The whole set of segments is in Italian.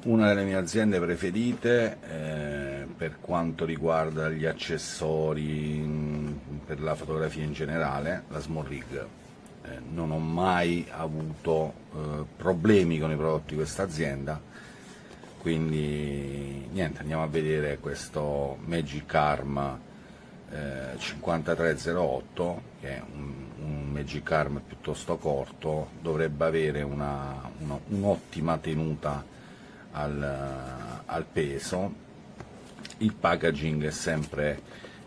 Una delle mie aziende preferite per quanto riguarda gli accessori per la fotografia in generale, la SMALLRIG. Non ho mai avuto problemi con i prodotti di questa azienda, quindi niente, andiamo a vedere questo Magic Arm 5308, che è un Magic Arm piuttosto corto, dovrebbe avere un'ottima tenuta al peso. Il packaging è sempre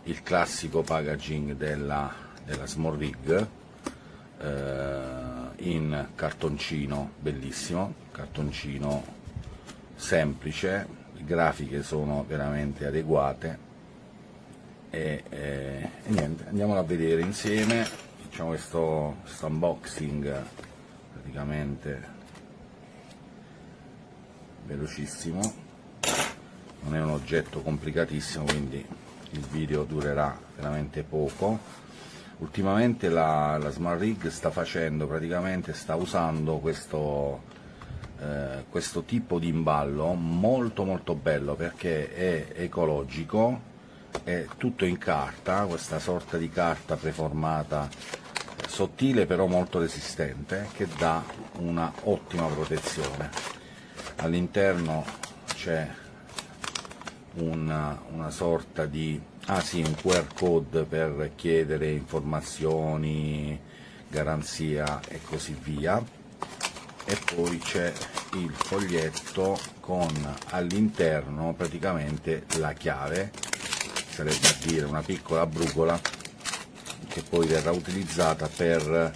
il classico packaging della SMALLRIG, in cartoncino bellissimo, cartoncino semplice, le grafiche sono veramente adeguate e niente, andiamolo a vedere insieme. Facciamo questo unboxing praticamente velocissimo, non è un oggetto complicatissimo, quindi il video durerà veramente poco. Ultimamente la SMALLRIG sta usando questo tipo di imballo molto bello, perché è ecologico, è tutto in carta, questa sorta di carta preformata sottile però molto resistente, che dà una ottima protezione. All'interno c'è una sorta di un QR code per chiedere informazioni, garanzia e così via, e poi c'è il foglietto con all'interno praticamente la chiave, sarebbe a dire una piccola brugola, che poi verrà utilizzata per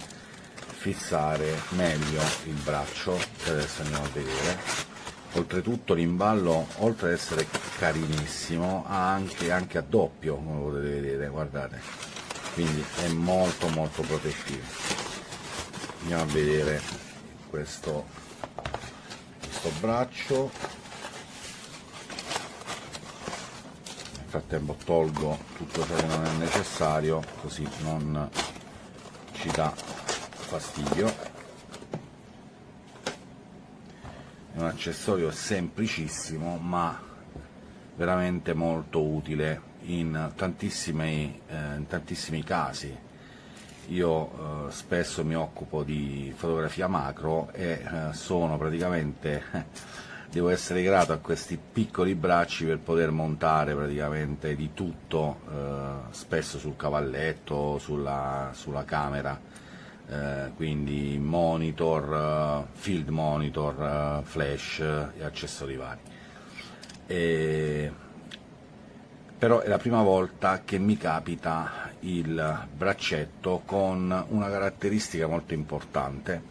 fissare meglio il braccio, che adesso andiamo a vedere. Oltretutto l'imballo, oltre ad essere carinissimo, ha anche a doppio, come potete vedere, guardate, quindi è molto protettivo. Andiamo a vedere questo braccio. Nel frattempo tolgo tutto ciò che non è necessario, così non ci dà fastidio. È un accessorio semplicissimo ma veramente molto utile in tantissimi casi. Io spesso mi occupo di fotografia macro e sono praticamente devo essere grato a questi piccoli bracci per poter montare praticamente di tutto, spesso sul cavalletto, sulla camera. Quindi monitor, field monitor, flash e accessori vari. Però è la prima volta che mi capita il braccetto con una caratteristica molto importante,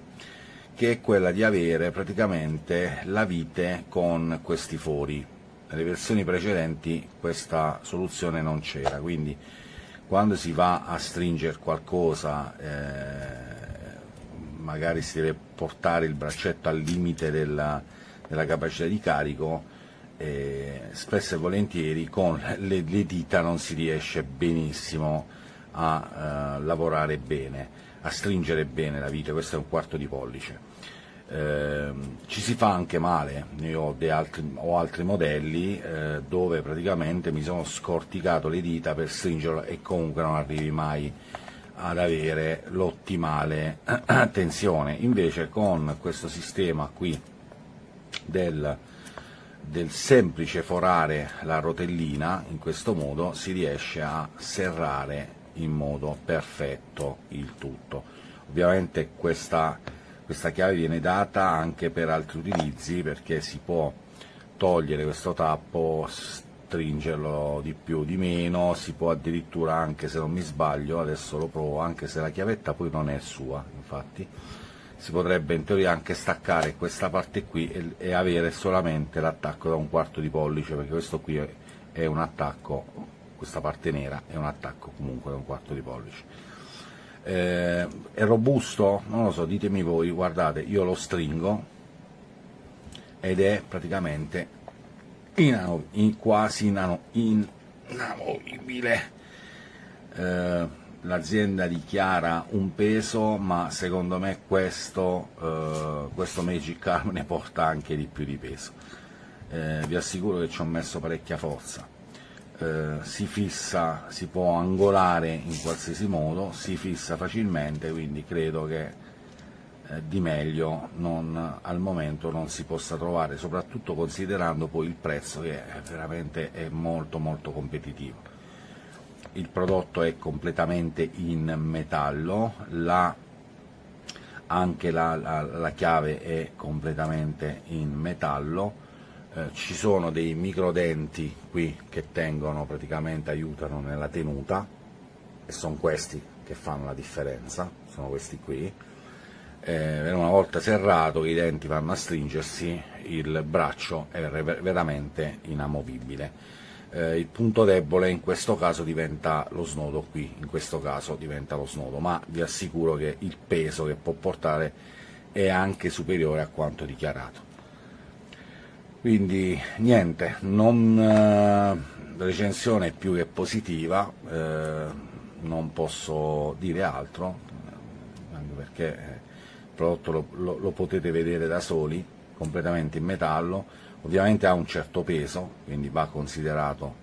che è quella di avere praticamente la vite con questi fori. Nelle versioni precedenti questa soluzione non c'era, quindi quando si va a stringere qualcosa, magari si deve portare il braccetto al limite della capacità di carico, spesso e volentieri con le dita non si riesce benissimo a lavorare bene, a stringere bene la vite. Questo è un quarto di pollice. Ci si fa anche male. Io ho altri modelli dove praticamente mi sono scorticato le dita per stringerlo e comunque non arrivi mai ad avere l'ottimale tensione. Invece con questo sistema qui del semplice forare la rotellina, in questo modo si riesce a serrare in modo perfetto il tutto. Ovviamente questa chiave viene data anche per altri utilizzi, perché si può togliere questo tappo, stringerlo di più o di meno, si può addirittura, anche se non mi sbaglio, adesso lo provo, anche se la chiavetta poi non è sua, infatti si potrebbe in teoria anche staccare questa parte qui e avere solamente l'attacco da un quarto di pollice, perché questo qui è un attacco, questa parte nera è un attacco comunque da un quarto di pollice. È robusto? Non lo so, ditemi voi. Guardate, io lo stringo ed è praticamente quasi inamovibile. L'azienda dichiara un peso, ma secondo me questo Magic Arm ne porta anche di più di peso. vi assicuro che ci ho messo parecchia forza. Si fissa, si può angolare in qualsiasi modo, si fissa facilmente, quindi credo che di meglio al momento non si possa trovare, soprattutto considerando poi il prezzo, che veramente è molto molto competitivo. Il prodotto è completamente in metallo, anche la chiave è completamente in metallo. Ci sono dei microdenti qui che tengono, praticamente aiutano nella tenuta, e sono questi che fanno la differenza, sono questi qui. Una volta serrato, i denti vanno a stringersi, il braccio è veramente inamovibile. Il punto debole in questo caso diventa lo snodo qui, in questo caso diventa lo snodo, ma vi assicuro che il peso che può portare è anche superiore a quanto dichiarato. Quindi niente, la recensione è più che positiva, non posso dire altro, anche perché il prodotto lo potete vedere da soli, completamente in metallo. Ovviamente ha un certo peso, quindi va considerato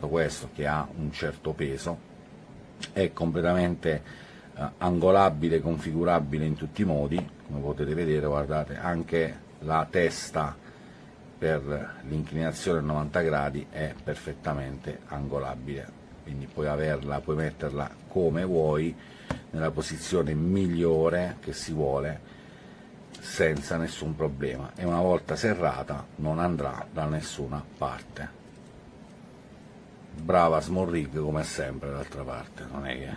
questo, che ha un certo peso, è completamente angolabile, configurabile in tutti i modi, come potete vedere. Guardate, anche la testa per l'inclinazione a 90 gradi è perfettamente angolabile, quindi puoi metterla come vuoi, nella posizione migliore che si vuole, senza nessun problema, e una volta serrata non andrà da nessuna parte. Brava SMALLRIG come sempre, d'altra parte, non è che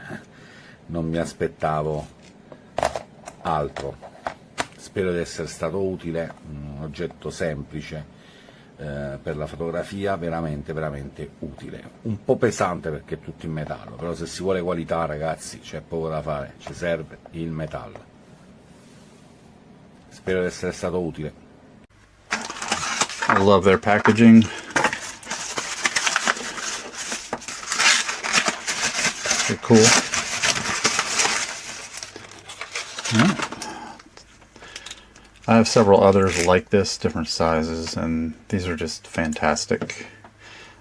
non mi aspettavo altro. Spero di essere stato utile, un oggetto semplice per la fotografia, veramente veramente utile, un po' pesante perché è tutto in metallo, però se si vuole qualità, ragazzi, c'è poco da fare, ci serve il metallo. Spero di essere stato utile. I love their packaging. They're cool. I have several others like this, different sizes, and these are just fantastic.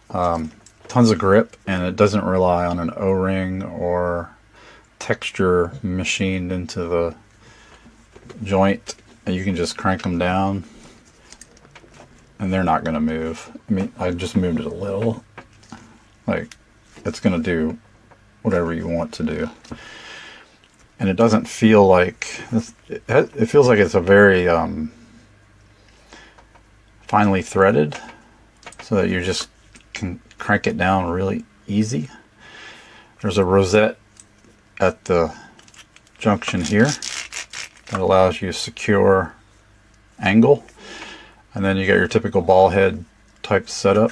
Tons of grip, and it doesn't rely on an O-ring or texture machined into the joint. And you can just crank them down and they're not going to move. I mean, I just moved it a little. Like, it's going to do whatever you want to do. And it doesn't feel like, it feels like it's a very finely threaded, so that you just can crank it down really easy. There's a rosette at the junction here that allows you secure angle, and then you got your typical ball head type setup.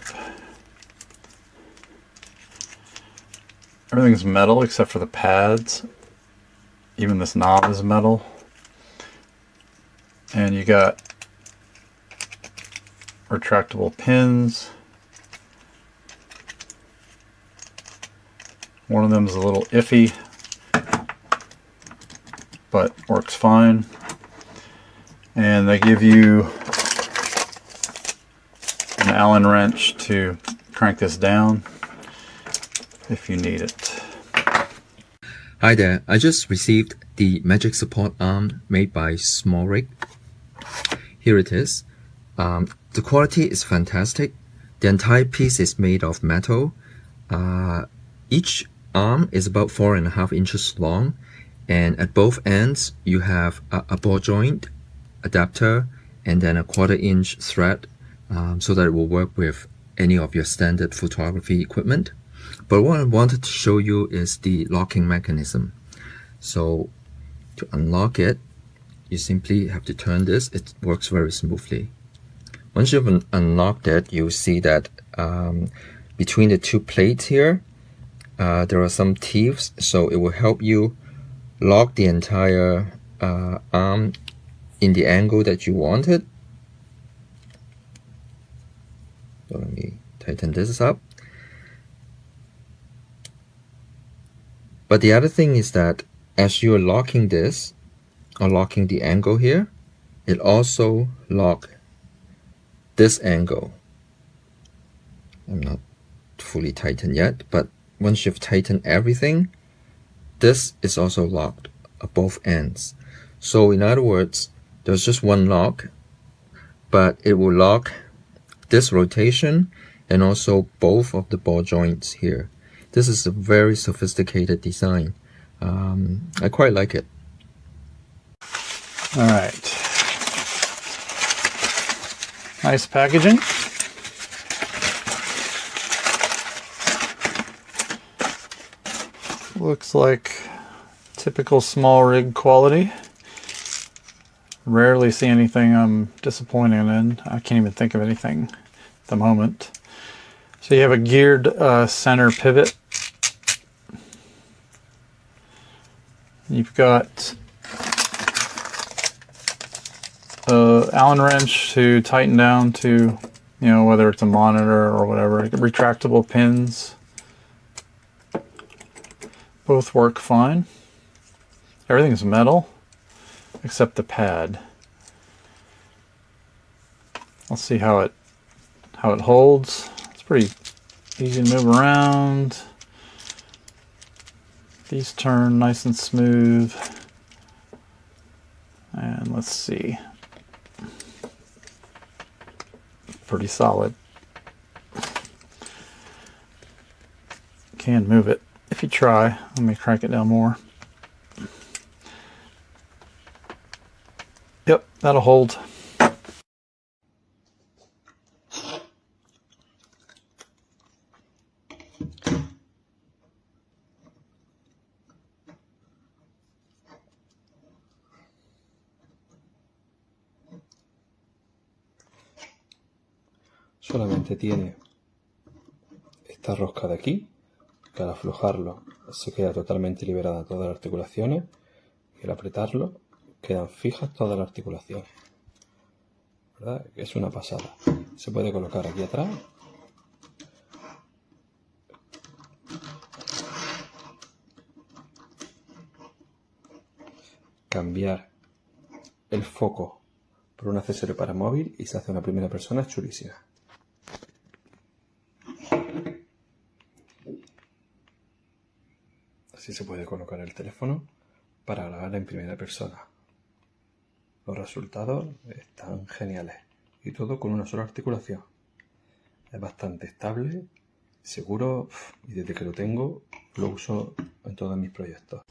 Everything's metal except for the pads. Even this knob is metal. And you got retractable pins. One of them is a little iffy, but works fine. And they give you an Allen wrench to crank this down if you need it. Hi there, I just received the magic support arm made by SMALLRIG. Here it is. The quality is fantastic. The entire piece is made of metal. Each arm is about 4.5 inches long, and at both ends you have a ball joint, adapter, and then a 1/4 inch thread, so that it will work with any of your standard photography equipment. But what I wanted to show you is the locking mechanism. So to unlock it, you simply have to turn this. It works very smoothly. Once you've unlocked it, you'll see that between the two plates here, there are some teeth, so it will help you lock the entire arm in the angle that you want it. So let me tighten this up. But the other thing is that as you're locking this, or locking the angle here, it also locks this angle. I'm not fully tightened yet, but once you've tightened everything, this is also locked at both ends. So in other words, there's just one lock, but it will lock this rotation and also both of the ball joints here. This is a very sophisticated design. I quite like it. All right. Nice packaging. Looks like typical SMALLRIG quality. Rarely see anything I'm disappointed in. I can't even think of anything at the moment. So you have a geared center pivot. You've got an Allen wrench to tighten down to, whether it's a monitor or whatever. Retractable pins. Both work fine. Everything's metal except the pad. I'll see how it holds. It's pretty easy to move around. These turn nice and smooth. And let's see. Pretty solid. Can move it if you try. Let me crank it down more. Yep, that'll hold. Solamente tiene esta rosca de aquí, que al aflojarlo se queda totalmente liberada todas las articulaciones y al apretarlo quedan fijas todas las articulaciones, ¿verdad? Es una pasada. Se puede colocar aquí atrás, cambiar el foco por un accesorio para móvil y se hace una primera persona chulísima. Así se puede colocar el teléfono para grabar en primera persona. Los resultados están geniales y todo con una sola articulación. Es bastante estable, seguro y desde que lo tengo lo uso en todos mis proyectos.